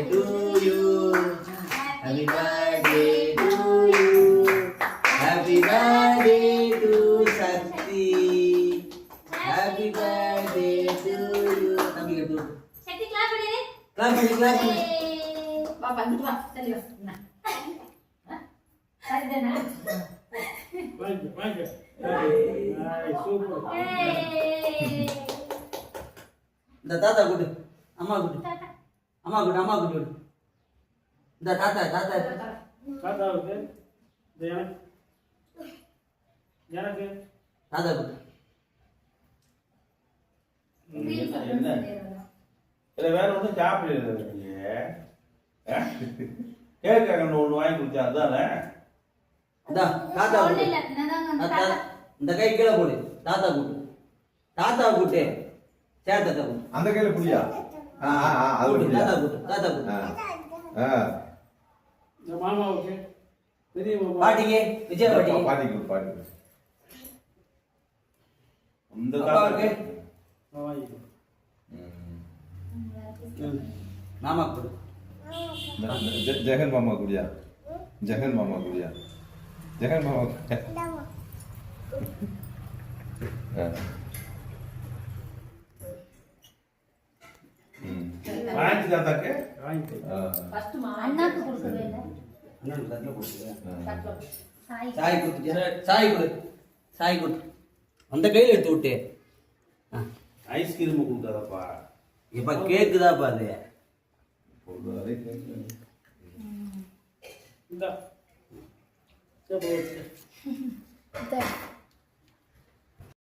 to you. Happy birthday to you. Happy birthday to Sakti. Happy birthday to you. Kami gitu. Sakti clap deh. Clap. Bapak gitu Pak. Tadi nah. Tadi dah nah. Manja. Super. இந்த தாத்தா கூடு அம்மா கூடு அம்மா கூடு இந்த தாத்தா தாத்தா ஓகே எனக்கு தாத்தா கூடு என்ன இல்ல வேற ஒன்றும் சாப்பிடல கேட்க ஒன்று வாங்கி கொடுத்தா அதுதானே தாத்தா கூடு இந்த கை கீழே போடு தாத்தா கூட்டு சேர் தாத்தா கூட்டு அந்த கையில புடியா தாத்தா கூட்டு மாமா ஓகே பெரிய மாமா பாட்டிக்கு விஜய பாட்டிக்கு பாட்டி அந்த அப்பாவுக்கு மாமா கொடு ஜெகன் மாமா குடியா ஜெகன் மாமா வாங்கி தாத்தாக்கு ஃபர்ஸ்ட் அண்ணாக்கு கொடுக்கவே இல்ல அண்ணன் தட்டல கொடுங்க சாய் சாய் கொடு அந்த கையில எடுத்து விட்டு ஐஸ்கிரீம் கொடுக்காதப்பா இப்ப கேக்குதாப்பா அது இந்த